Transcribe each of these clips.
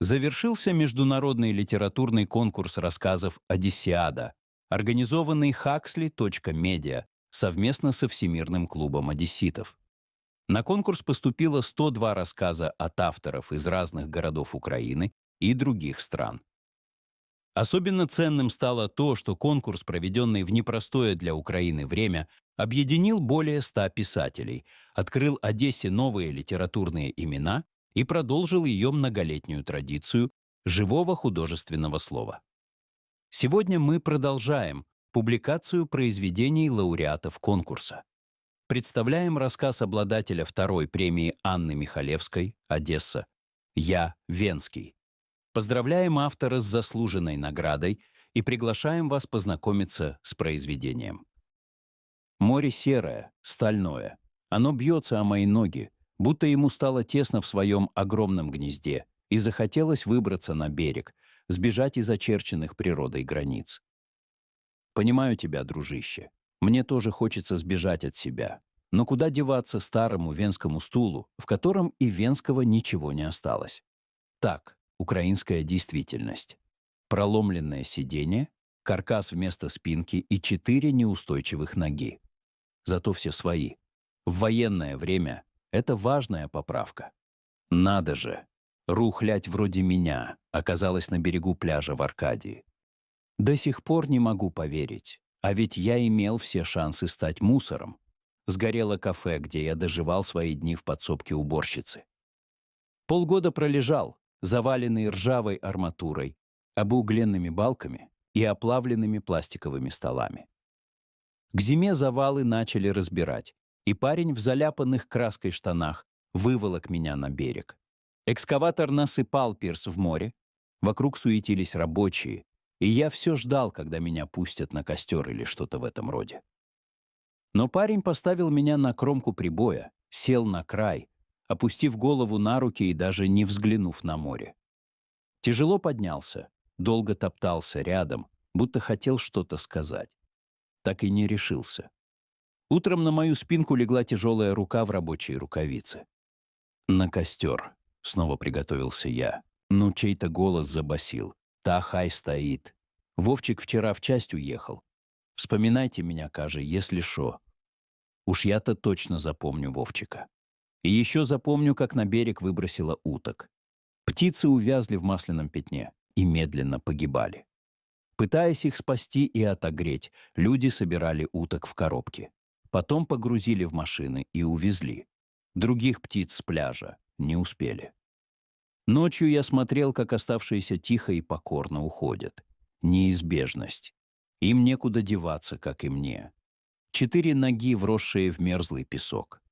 Завершился международный литературный конкурс рассказов «Одиссеада», организованный Huxley.media совместно со Всемирным клубом одесситов. На конкурс поступило 102 рассказа от авторов из разных городов Украины и других стран. Особенно ценным стало то, что конкурс, проведенный в непростое для Украины время, объединил более 100 писателей, открыл Одессе новые литературные имена и продолжил ее многолетнюю традицию живого художественного слова. Сегодня мы продолжаем публикацию произведений лауреатов конкурса. Представляем рассказ обладателя второй премии Анны Михалевской «Одесса» «Я, Венский». Поздравляем автора с заслуженной наградой и приглашаем вас познакомиться с произведением. Море серое, стальное. Оно бьется о мои ноги, будто ему стало тесно в своем огромном гнезде, и захотелось выбраться на берег, сбежать из очерченных природой границ. Понимаю тебя, дружище. Мне тоже хочется сбежать от себя. Но куда деваться старому венскому стулу, в котором и венского ничего не осталось? Так, украинская действительность. Проломленное сиденье, каркас вместо спинки и 4 неустойчивых ноги. Зато все свои. В военное время это важная поправка. Надо же! Рухлядь вроде меня оказалась на берегу пляжа в Аркадии. До сих пор не могу поверить, а ведь я имел все шансы стать мусором. Сгорело кафе, где я доживал свои дни в подсобке уборщицы. Полгода пролежал, заваленный ржавой арматурой, обугленными балками и оплавленными пластиковыми столами. К зиме завалы начали разбирать, и парень в заляпанных краской штанах выволок меня на берег. Экскаватор насыпал пирс в море, вокруг суетились рабочие, и я все ждал, когда меня пустят на костер или что-то в этом роде. Но парень поставил меня на кромку прибоя, сел на край, опустив голову на руки и даже не взглянув на море. Тяжело поднялся, долго топтался рядом, будто хотел что-то сказать. Так и не решился. Утром на мою спинку легла тяжелая рука в рабочей рукавице. «На костер», — снова приготовился я, но чей-то голос забасил. «Та хай стоит. Вовчик вчера в часть уехал. Вспоминайте меня, каже, если шо». Уж я-то точно запомню Вовчика. И еще запомню, как на берег выбросило уток. Птицы увязли в масляном пятне и медленно погибали. Пытаясь их спасти и отогреть, люди собирали уток в коробки. Потом погрузили в машины и увезли. Других птиц с пляжа не успели. Ночью я смотрел, как оставшиеся тихо и покорно уходят. Неизбежность. Им некуда деваться, как и мне. 4 ноги, вросшие в мерзлый песок.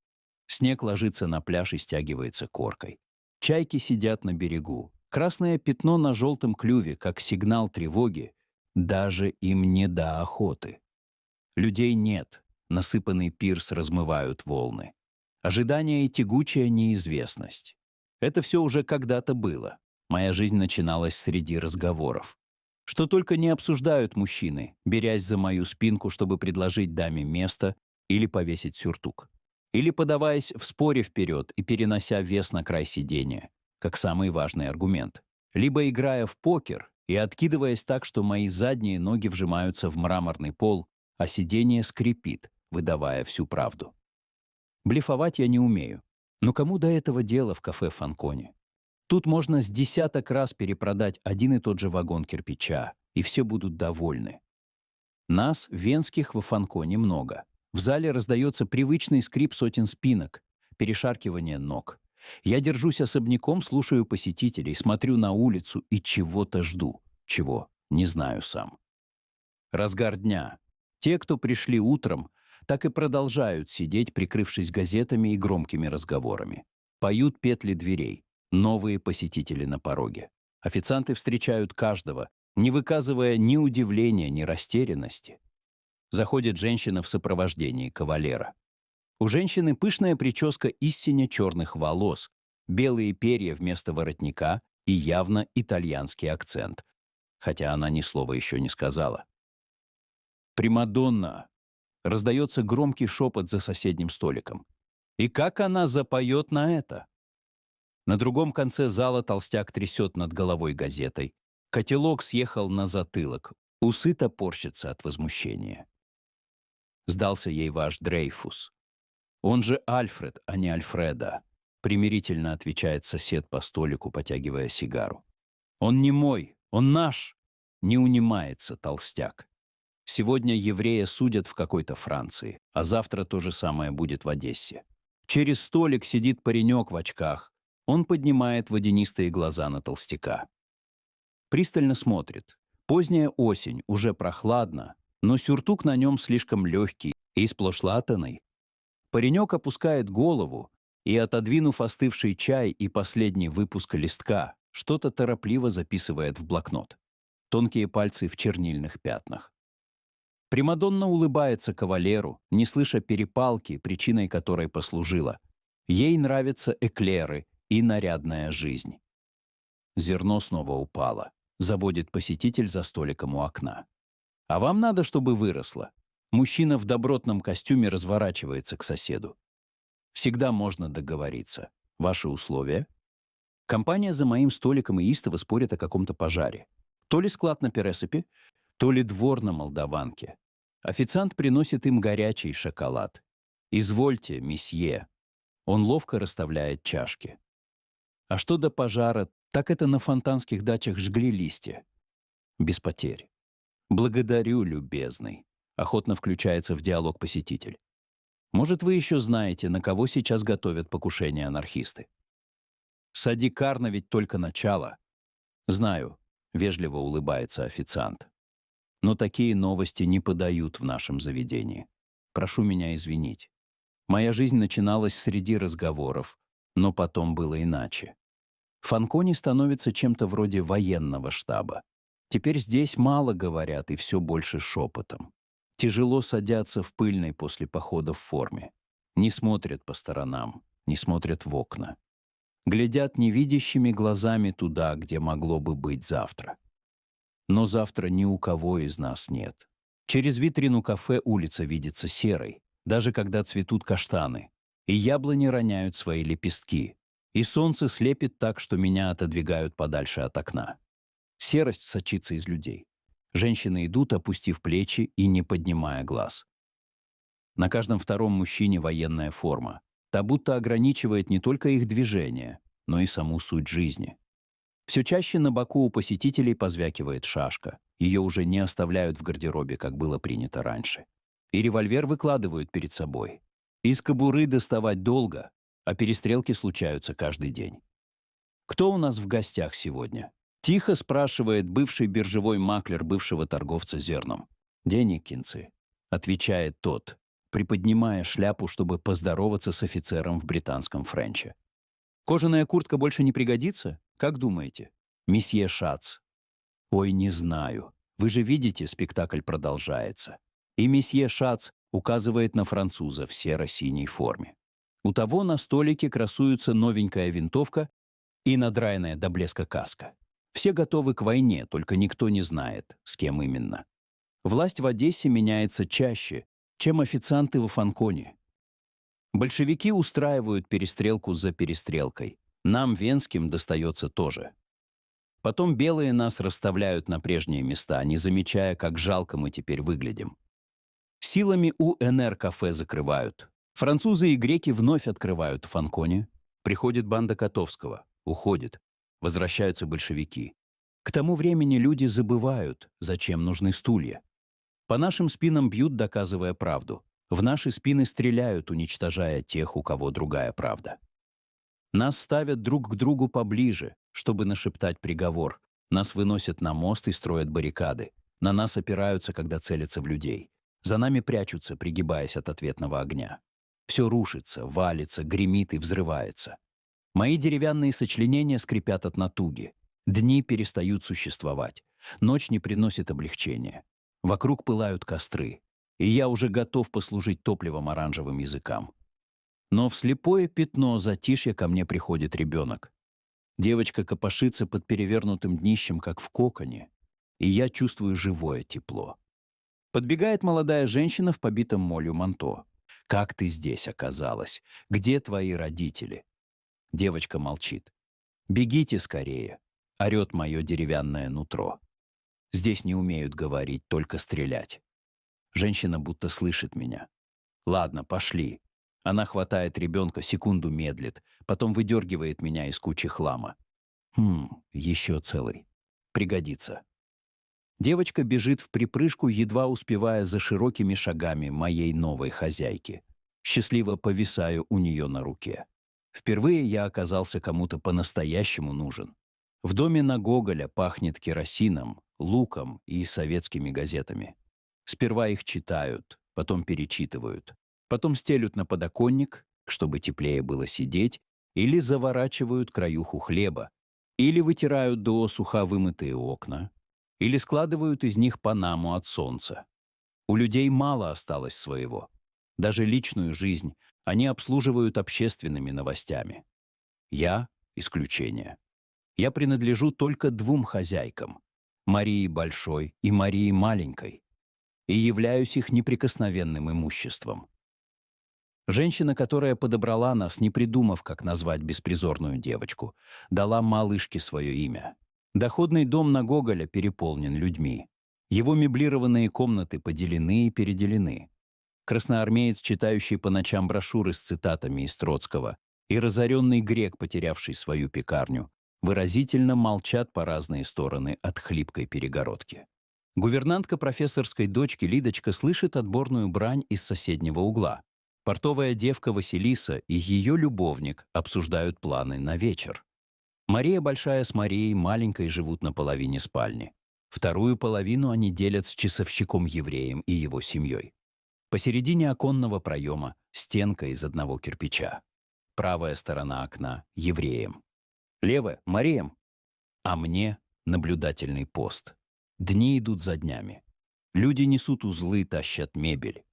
Снег ложится на пляж и стягивается коркой. Чайки сидят на берегу. Красное пятно на желтом клюве, как сигнал тревоги. Даже им не до охоты. Людей нет. Насыпанный пирс размывают волны. Ожидание и тягучая неизвестность. Это все уже когда-то было. Моя жизнь начиналась среди разговоров. Что только не обсуждают мужчины, берясь за мою спинку, чтобы предложить даме место или повесить сюртук. Или подаваясь в споре вперед и перенося вес на край сиденья, как самый важный аргумент. Либо играя в покер и откидываясь так, что мои задние ноги вжимаются в мраморный пол, а сиденье скрипит, выдавая всю правду. Блефовать я не умею. Но кому до этого дела в кафе «Фанконе»? Тут можно с десяток раз перепродать один и тот же вагон кирпича, и все будут довольны. Нас, венских, в «Фанконе» много. В зале раздается привычный скрип сотен спинок, перешаркивание ног. Я держусь особняком, слушаю посетителей, смотрю на улицу и чего-то жду. Чего? Не знаю сам. Разгар дня. Те, кто пришли утром, так и продолжают сидеть, прикрывшись газетами и громкими разговорами. Поют петли дверей. Новые посетители на пороге. Официанты встречают каждого, не выказывая ни удивления, ни растерянности. Заходит женщина в сопровождении кавалера. У женщины пышная прическа истинно черных волос, белые перья вместо воротника и явно итальянский акцент, хотя она ни слова еще не сказала. «Примадонна!» — раздается громкий шепот за соседним столиком. «И как она запоет на это?» На другом конце зала толстяк трясет над головой газетой. Котелок съехал на затылок. Усы топорщатся от возмущения. Сдался ей ваш Дрейфус. Он же Альфред, а не Альфреда, примирительно отвечает сосед по столику, потягивая сигару. Он не мой, он наш, не унимается толстяк. Сегодня еврея судят в какой-то Франции, а завтра то же самое будет в Одессе. Через столик сидит паренек в очках. Он поднимает водянистые глаза на толстяка. Пристально смотрит. Поздняя осень, уже прохладно, но сюртук на нем слишком легкий и сплошь латаный. Паренек опускает голову и, отодвинув остывший чай и последний выпуск листка, что-то торопливо записывает в блокнот. Тонкие пальцы в чернильных пятнах. Примадонна улыбается кавалеру, не слыша перепалки, причиной которой послужила. Ей нравятся эклеры и нарядная жизнь. Зерно снова упало. Заводит посетитель за столиком у окна. А вам надо, чтобы выросло. Мужчина в добротном костюме разворачивается к соседу. Всегда можно договориться. Ваши условия? Компания за моим столиком и истово спорят о каком-то пожаре. То ли склад на Пересыпи, то ли двор на Молдаванке. Официант приносит им горячий шоколад. «Извольте, месье». Он ловко расставляет чашки. А что до пожара, так это на фонтанских дачах жгли листья. Без потерь. «Благодарю, любезный», — охотно включается в диалог посетитель. «Может, вы еще знаете, на кого сейчас готовят покушение анархисты?» «Сади Карна ведь только начало». «Знаю», — вежливо улыбается официант. «Но такие новости не подают в нашем заведении. Прошу меня извинить. Моя жизнь начиналась среди разговоров, но потом было иначе. Фанкони становится чем-то вроде военного штаба. Теперь здесь мало говорят и все больше шепотом. Тяжело садятся в пыльной после похода в форме. Не смотрят по сторонам, не смотрят в окна. Глядят невидящими глазами туда, где могло бы быть завтра. Но завтра ни у кого из нас нет. Через витрину кафе улица видится серой, даже когда цветут каштаны, и яблони роняют свои лепестки, и солнце слепит так, что меня отодвигают подальше от окна. Серость сочится из людей. Женщины идут, опустив плечи и не поднимая глаз. На каждом втором мужчине военная форма. Та будто ограничивает не только их движение, но и саму суть жизни. Все чаще на боку у посетителей позвякивает шашка. Ее уже не оставляют в гардеробе, как было принято раньше. И револьвер выкладывают перед собой. Из кобуры доставать долго, а перестрелки случаются каждый день. «Кто у нас в гостях сегодня?» Тихо спрашивает бывший биржевой маклер бывшего торговца зерном. «Деникинцы», — отвечает тот, приподнимая шляпу, чтобы поздороваться с офицером в британском френче. «Кожаная куртка больше не пригодится? Как думаете?» «Месье Шац». «Ой, не знаю. Вы же видите, спектакль продолжается». И месье Шац указывает на француза в серо-синей форме. У того на столике красуется новенькая винтовка и надраенная до блеска каска. Все готовы к войне, только никто не знает, с кем именно. Власть в Одессе меняется чаще, чем официанты во Фанконе. Большевики устраивают перестрелку за перестрелкой. Нам, венским, достается тоже. Потом белые нас расставляют на прежние места, не замечая, как жалко мы теперь выглядим. Силами УНР кафе закрывают. Французы и греки вновь открывают в Фанконе. Приходит банда Котовского. Уходит. Возвращаются большевики. К тому времени люди забывают, зачем нужны стулья. По нашим спинам бьют, доказывая правду. В наши спины стреляют, уничтожая тех, у кого другая правда. Нас ставят друг к другу поближе, чтобы нашептать приговор. Нас выносят на мост и строят баррикады. На нас опираются, когда целятся в людей. За нами прячутся, пригибаясь от ответного огня. Все рушится, валится, гремит и взрывается. Мои деревянные сочленения скрипят от натуги. Дни перестают существовать. Ночь не приносит облегчения. Вокруг пылают костры. И я уже готов послужить топливом оранжевым языкам. Но в слепое пятно затишья ко мне приходит ребенок. Девочка копошится под перевернутым днищем, как в коконе, и я чувствую живое тепло. Подбегает молодая женщина в побитом молью манто. «Как ты здесь оказалась? Где твои родители?» Девочка молчит. «Бегите скорее!» — орет мое деревянное нутро. Здесь не умеют говорить, только стрелять. Женщина будто слышит меня. «Ладно, пошли». Она хватает ребенка, секунду медлит, потом выдергивает меня из кучи хлама. Еще целый. Пригодится. Девочка бежит в припрыжку, едва успевая за широкими шагами моей новой хозяйки. Счастливо повисаю у нее на руке. Впервые я оказался кому-то по-настоящему нужен. В доме на Гоголя пахнет керосином, луком и советскими газетами. Сперва их читают, потом перечитывают, потом стелют на подоконник, чтобы теплее было сидеть, или заворачивают краюху хлеба, или вытирают досуха вымытые окна, или складывают из них панаму от солнца. У людей мало осталось своего. Даже личную жизнь они обслуживают общественными новостями. Я — исключение. Я принадлежу только двум хозяйкам — Марии Большой и Марии Маленькой, и являюсь их неприкосновенным имуществом. Женщина, которая подобрала нас, не придумав, как назвать беспризорную девочку, дала малышке свое имя. Доходный дом на Гоголя переполнен людьми. Его меблированные комнаты поделены и переделены. Красноармеец, читающий по ночам брошюры с цитатами из Троцкого, и разоренный грек, потерявший свою пекарню, выразительно молчат по разные стороны от хлипкой перегородки. Гувернантка профессорской дочки Лидочка слышит отборную брань из соседнего угла. Портовая девка Василиса и ее любовник обсуждают планы на вечер. Мария Большая с Марией Маленькой живут на половине спальни. Вторую половину они делят с часовщиком-евреем и его семьей. Посередине оконного проема стенка из одного кирпича. Правая сторона окна — евреем. Левая — Мариям. А мне — наблюдательный пост. Дни идут за днями. Люди несут узлы, тащат мебель.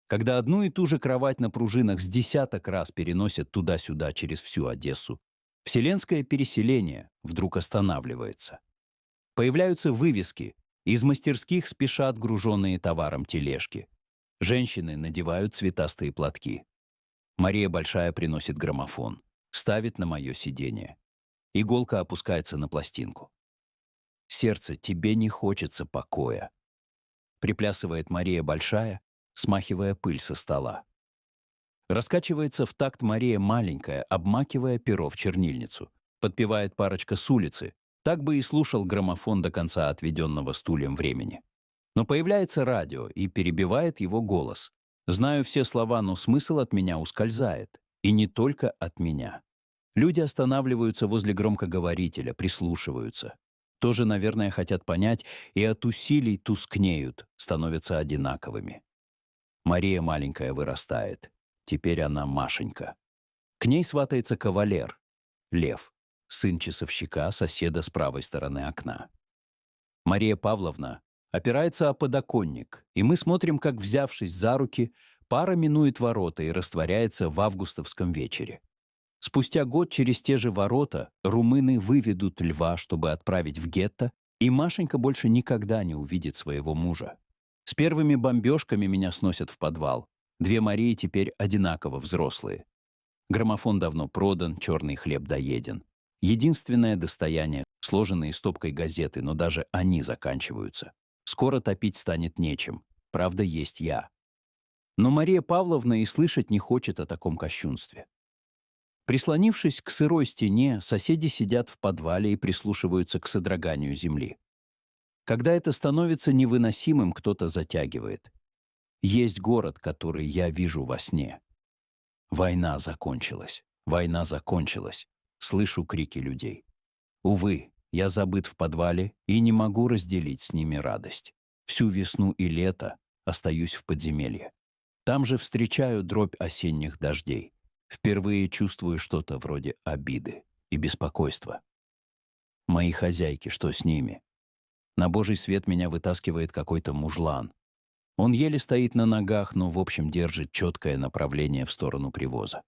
Когда одну и ту же кровать на пружинах с десяток раз переносят туда-сюда через всю Одессу, вселенское переселение вдруг останавливается. Появляются вывески, из мастерских спешат груженные товаром тележки. Женщины надевают цветастые платки. Мария Большая приносит граммофон, ставит на мое сиденье. Иголка опускается на пластинку. «Сердце, тебе не хочется покоя», — приплясывает Мария Большая, смахивая пыль со стола. Раскачивается в такт Мария Маленькая, обмакивая перо в чернильницу. Подпевает парочка с улицы. Так бы и слушал граммофон до конца отведенного стульям времени. Но появляется радио и перебивает его голос. Знаю все слова, но смысл от меня ускользает. И не только от меня. Люди останавливаются возле громкоговорителя, прислушиваются. Тоже, наверное, хотят понять, и от усилий тускнеют, становятся одинаковыми. Мария Маленькая вырастает. Теперь она Машенька. К ней сватается кавалер, Лев, сын часовщика, соседа с правой стороны окна. Мария Павловна опирается о подоконник, и мы смотрим, как, взявшись за руки, пара минует ворота и растворяется в августовском вечере. Спустя год через те же ворота румыны выведут Льва, чтобы отправить в гетто, и Машенька больше никогда не увидит своего мужа. С первыми бомбежками меня сносят в подвал. Две Марии теперь одинаково взрослые. Граммофон давно продан, черный хлеб доеден. Единственное достояние — сложенные стопкой газеты, но даже они заканчиваются. Скоро топить станет нечем. Правда, есть я. Но Мария Павловна и слышать не хочет о таком кощунстве. Прислонившись к сырой стене, соседи сидят в подвале и прислушиваются к содроганию земли. Когда это становится невыносимым, кто-то затягивает. Есть город, который я вижу во сне. Война закончилась. Война закончилась. Слышу крики людей. Увы, я забыт в подвале и не могу разделить с ними радость. Всю весну и лето остаюсь в подземелье. Там же встречаю дробь осенних дождей. Впервые чувствую что-то вроде обиды и беспокойства. Мои хозяйки, что с ними? На божий свет меня вытаскивает какой-то мужлан. Он еле стоит на ногах, но в общем держит четкое направление в сторону привоза.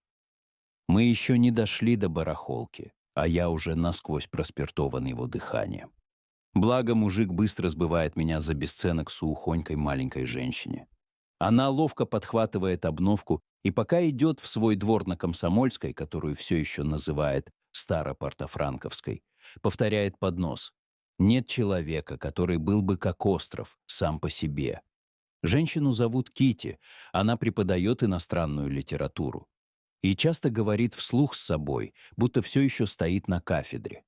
Мы еще не дошли до барахолки, а я уже насквозь проспиртован его дыханием. Благо, мужик быстро сбывает меня за бесценок с ухонькой маленькой женщине. Она ловко подхватывает обновку и пока идет в свой двор на Комсомольской, которую все еще называет Старопортофранковской, повторяет под нос: «Нет человека, который был бы как остров, сам по себе». Женщину зовут Кити, она преподает иностранную литературу. И часто говорит вслух с собой, будто все еще стоит на кафедре.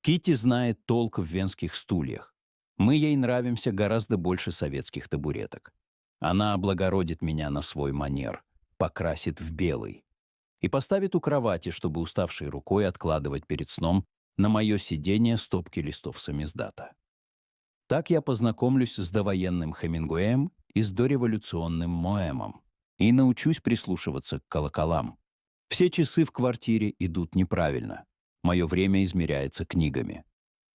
Кити знает толк в венских стульях. Мы ей нравимся гораздо больше советских табуреток. Она облагородит меня на свой манер, покрасит в белый и поставит у кровати, чтобы уставшей рукой откладывать перед сном на мое сиденье стопки листов самиздата. Так я познакомлюсь с довоенным Хемингуэем и с дореволюционным Моэмом и научусь прислушиваться к колоколам. Все часы в квартире идут неправильно. Мое время измеряется книгами.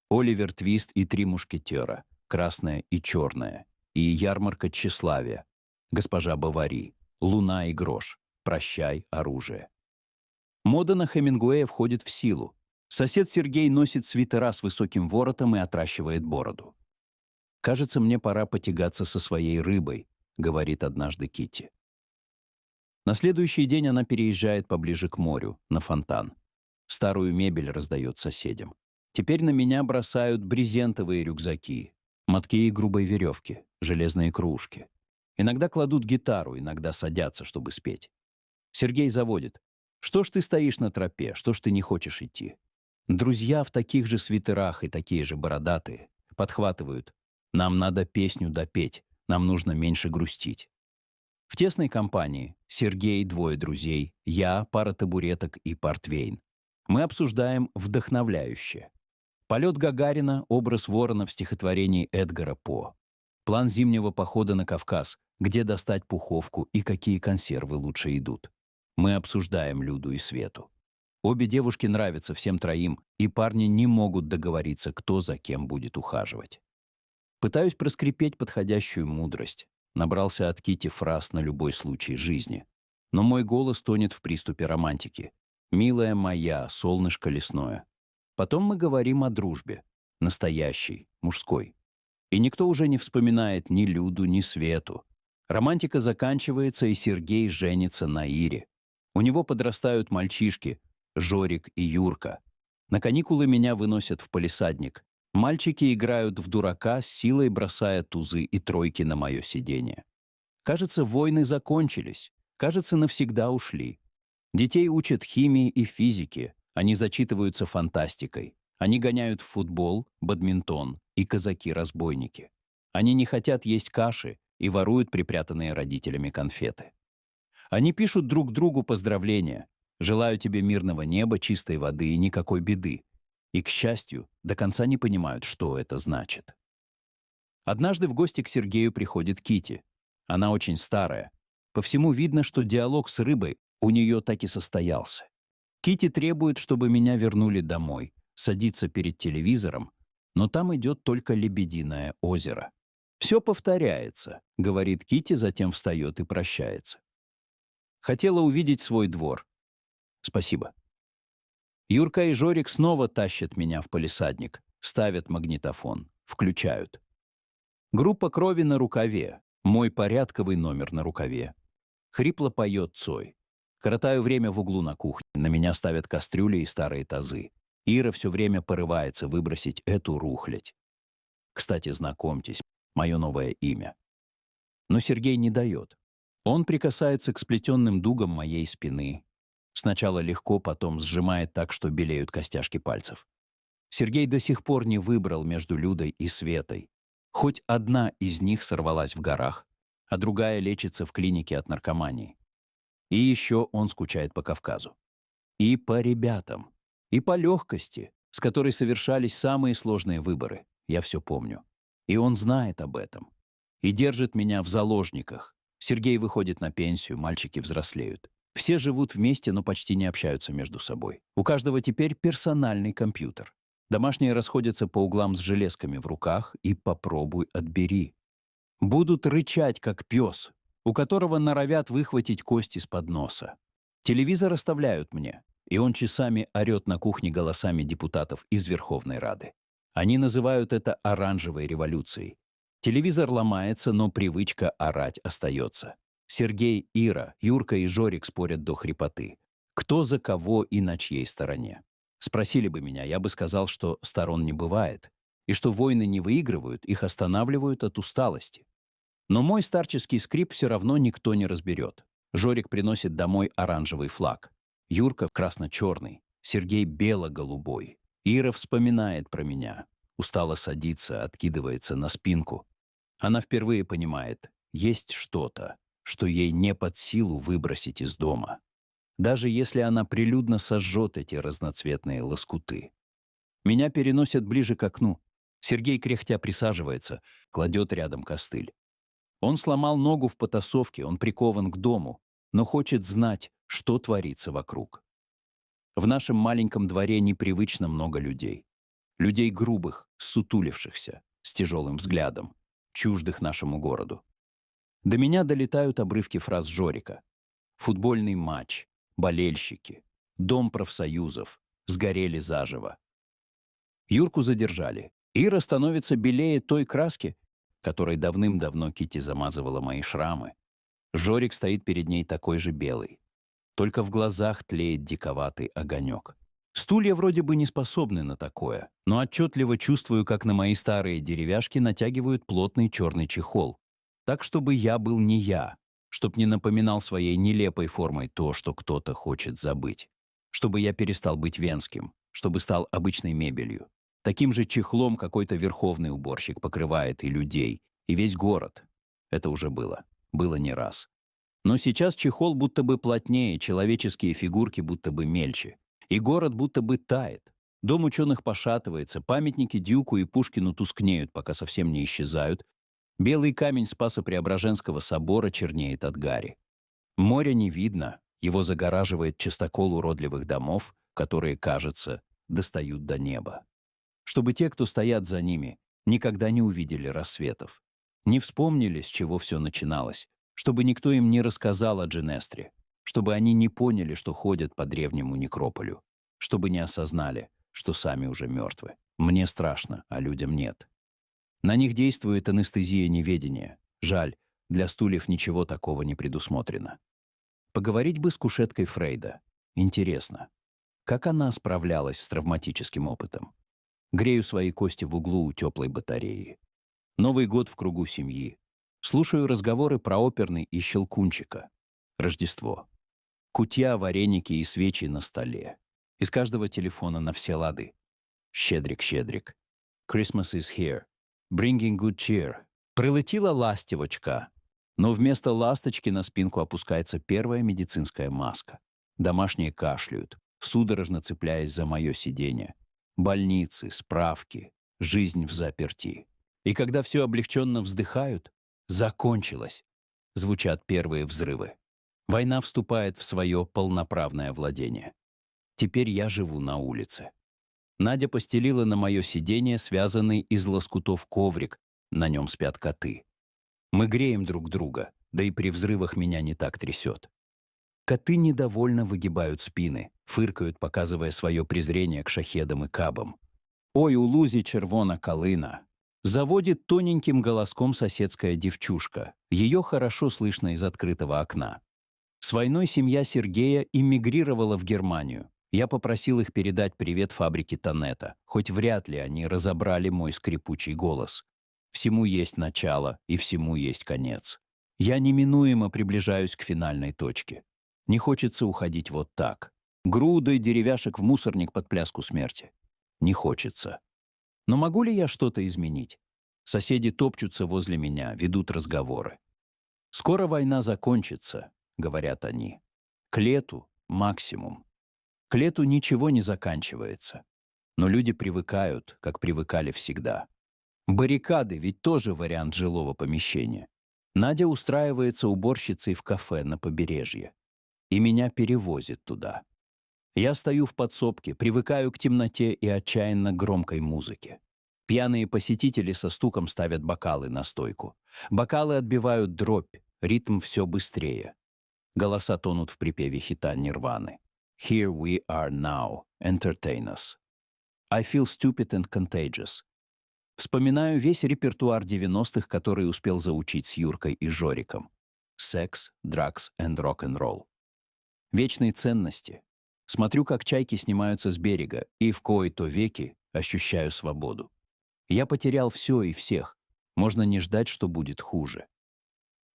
«Оливер Твист и три мушкетера», «Красное и черное», и «Ярмарка тщеславия», «Госпожа Бовари», «Луна и грош», «Прощай, оружие». Мода на Хемингуэя входит в силу. Сосед Сергей носит свитера с высоким воротом и отращивает бороду. «Кажется, мне пора потягаться со своей рыбой», — говорит однажды Кити. На следующий день она переезжает поближе к морю, на фонтан. Старую мебель раздает соседям. Теперь на меня бросают брезентовые рюкзаки, мотки и грубой веревки, железные кружки. Иногда кладут гитару, иногда садятся, чтобы спеть. Сергей заводит: «Что ж ты стоишь на тропе? Что ж ты не хочешь идти?» Друзья в таких же свитерах и такие же бородатые подхватывают: «Нам надо песню допеть, нам нужно меньше грустить». В тесной компании Сергей, двое друзей, я, пара табуреток и портвейн. Мы обсуждаем вдохновляющее. Полет Гагарина, образ ворона в стихотворении Эдгара По. План зимнего похода на Кавказ, где достать пуховку и какие консервы лучше идут. Мы обсуждаем Люду и Свету. Обе девушки нравятся всем троим, и парни не могут договориться, кто за кем будет ухаживать. Пытаюсь проскрипеть подходящую мудрость. Набрался от Кити фраз на любой случай жизни. Но мой голос тонет в приступе романтики. «Милая моя, солнышко лесное». Потом мы говорим о дружбе. Настоящей, мужской. И никто уже не вспоминает ни Люду, ни Свету. Романтика заканчивается, и Сергей женится на Ире. У него подрастают мальчишки Жорик и Юрка. На каникулы меня выносят в палисадник. Мальчики играют в дурака, с силой бросая тузы и тройки на мое сиденье. Кажется, войны закончились. Кажется, навсегда ушли. Детей учат химии и физике. Они зачитываются фантастикой. Они гоняют в футбол, бадминтон и казаки-разбойники. Они не хотят есть каши и воруют припрятанные родителями конфеты. Они пишут друг другу поздравления. «Желаю тебе мирного неба, чистой воды и никакой беды». И, к счастью, до конца не понимают, что это значит. Однажды в гости к Сергею приходит Кити. Она очень старая. По всему видно, что диалог с рыбой у нее так и состоялся. Кити требует, чтобы меня вернули домой, садится перед телевизором, но там идет только «Лебединое озеро». «Все повторяется», — говорит Кити, затем встает и прощается. Хотела увидеть свой двор. Спасибо. Юрка и Жорик снова тащат меня в палисадник, ставят магнитофон, включают. Группа «Крови на рукаве», мой порядковый номер на рукаве. Хрипло поет Цой. Коротаю время в углу на кухне, на меня ставят кастрюли и старые тазы. Ира все время порывается выбросить эту рухлядь. Кстати, знакомьтесь, мое новое имя. Но Сергей не дает. Он прикасается к сплетенным дугам моей спины. Сначала легко, потом сжимает так, что белеют костяшки пальцев. Сергей до сих пор не выбрал между Людой и Светой. Хоть одна из них сорвалась в горах, а другая лечится в клинике от наркомании. И еще он скучает по Кавказу. И по ребятам. И по легкости, с которой совершались самые сложные выборы. Я все помню. И он знает об этом. И держит меня в заложниках. Сергей выходит на пенсию, мальчики взрослеют. Все живут вместе, но почти не общаются между собой. У каждого теперь персональный компьютер. Домашние расходятся по углам с железками в руках и попробуй отбери. Будут рычать, как пес, у которого норовят выхватить кость из-под носа. Телевизор оставляют мне, и он часами орет на кухне голосами депутатов из Верховной Рады. Они называют это оранжевой революцией. Телевизор ломается, но привычка орать остается. Сергей, Ира, Юрка и Жорик спорят до хрипоты. Кто за кого и на чьей стороне. Спросили бы меня, я бы сказал, что сторон не бывает, и что войны не выигрывают, их останавливают от усталости. Но мой старческий скрип все равно никто не разберет. Жорик приносит домой оранжевый флаг. Юрка красно-черный, Сергей бело-голубой. Ира вспоминает про меня. Устало садится, откидывается на спинку. Она впервые понимает, есть что-то, что ей не под силу выбросить из дома. Даже если она прилюдно сожжет эти разноцветные лоскуты. Меня переносят ближе к окну. Сергей кряхтя присаживается, кладет рядом костыль. Он сломал ногу в потасовке, он прикован к дому, но хочет знать, что творится вокруг. В нашем маленьком дворе непривычно много людей. Людей грубых, сутулившихся, с тяжелым взглядом, чуждых нашему городу. До меня долетают обрывки фраз Жорика. Футбольный матч, болельщики, дом профсоюзов, сгорели заживо. Юрку задержали. Ира становится белее той краски, которой давным-давно Кити замазывала мои шрамы. Жорик стоит перед ней такой же белый. Только в глазах тлеет диковатый огонек. Стулья вроде бы не способны на такое, но отчетливо чувствую, как на мои старые деревяшки натягивают плотный черный чехол. Так, чтобы я был не я, чтоб не напоминал своей нелепой формой то, что кто-то хочет забыть. Чтобы я перестал быть венским, чтобы стал обычной мебелью. Таким же чехлом какой-то верховный уборщик покрывает и людей, и весь город. Это уже было. Было не раз. Но сейчас чехол будто бы плотнее, человеческие фигурки будто бы мельче. И город будто бы тает. Дом ученых пошатывается, памятники Дюку и Пушкину тускнеют, пока совсем не исчезают. Белый камень Спасо-Преображенского собора чернеет от гари. Моря не видно, его загораживает частокол уродливых домов, которые, кажется, достают до неба. Чтобы те, кто стоят за ними, никогда не увидели рассветов, не вспомнили, с чего все начиналось, чтобы никто им не рассказал о Дженестре, чтобы они не поняли, что ходят по древнему некрополю, чтобы не осознали, что сами уже мертвы. Мне страшно, а людям нет. На них действует анестезия неведения. Жаль, для стульев ничего такого не предусмотрено. Поговорить бы с кушеткой Фрейда. Интересно, как она справлялась с травматическим опытом? Грею свои кости в углу у теплой батареи. Новый год в кругу семьи. Слушаю разговоры про оперный и Щелкунчика. Рождество. Кутья, вареники и свечи на столе. Из каждого телефона на все лады. Щедрик, щедрик. Christmas is here. Bringing good cheer. Прилетела ластівочка. Но вместо ласточки на спинку опускается первая медицинская маска. Домашние кашляют, судорожно цепляясь за мое сиденье. Больницы, справки, жизнь взаперти. И когда все облегченно вздыхают, закончилось, звучат первые взрывы. Война вступает в свое полноправное владение. Теперь я живу на улице. Надя постелила на мое сиденье связанный из лоскутов коврик, на нем спят коты. Мы греем друг друга, да и при взрывах меня не так трясет. Коты недовольно выгибают спины, фыркают, показывая свое презрение к шахедам и кабам. «Ой, у Лузи червона калина!» Заводит тоненьким голоском соседская девчушка. Ее хорошо слышно из открытого окна. С войной семья Сергея эмигрировала в Германию. Я попросил их передать привет фабрике Тоннета, хоть вряд ли они разобрали мой скрипучий голос. Всему есть начало и всему есть конец. Я неминуемо приближаюсь к финальной точке. Не хочется уходить вот так. Грудой деревяшек в мусорник под пляску смерти. Не хочется. Но могу ли я что-то изменить? Соседи топчутся возле меня, ведут разговоры. «Скоро война закончится», — говорят они. «К лету максимум». К лету ничего не заканчивается. Но люди привыкают, как привыкали всегда. Баррикады ведь тоже вариант жилого помещения. Надя устраивается уборщицей в кафе на побережье. И меня перевозит туда. Я стою в подсобке, привыкаю к темноте и отчаянно громкой музыке. Пьяные посетители со стуком ставят бокалы на стойку. Бокалы отбивают дробь, ритм все быстрее. Голоса тонут в припеве хита Нирваны. Here we are now, entertain us. I feel stupid and contagious. Вспоминаю весь репертуар 90-х, который успел заучить с Юркой и Жориком. Секс, драгс and рок-н-ролл. Вечные ценности. Смотрю, как чайки снимаются с берега, и в кои-то веки ощущаю свободу. Я потерял все и всех. Можно не ждать, что будет хуже.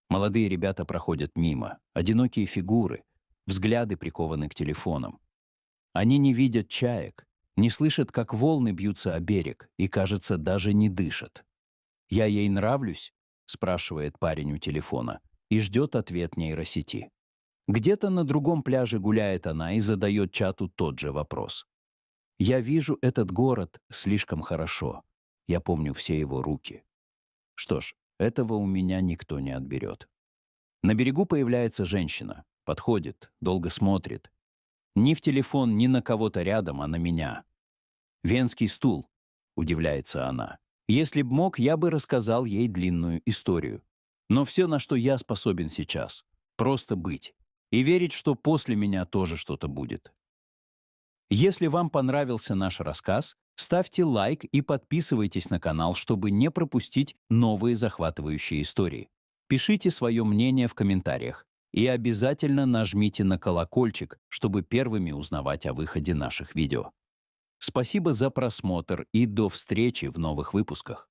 Молодые ребята проходят мимо, одинокие фигуры, взгляды прикованы к телефонам. Они не видят чаек, не слышат, как волны бьются о берег, и, кажется, даже не дышат. «Я ей нравлюсь?» — спрашивает парень у телефона, и ждет ответ нейросети. Где-то на другом пляже гуляет она и задает чату тот же вопрос. «Я вижу этот город слишком хорошо. Я помню все его руки». Что ж, этого у меня никто не отберет. На берегу появляется женщина, подходит, долго смотрит. Ни в телефон, ни на кого-то рядом, а на меня. «Венский стул», — удивляется она. Если б мог, я бы рассказал ей длинную историю. Но все, на что я способен сейчас, просто быть. И верить, что после меня тоже что-то будет. Если вам понравился наш рассказ, ставьте лайк и подписывайтесь на канал, чтобы не пропустить новые захватывающие истории. Пишите свое мнение в комментариях и обязательно нажмите на колокольчик, чтобы первыми узнавать о выходе наших видео. Спасибо за просмотр и до встречи в новых выпусках.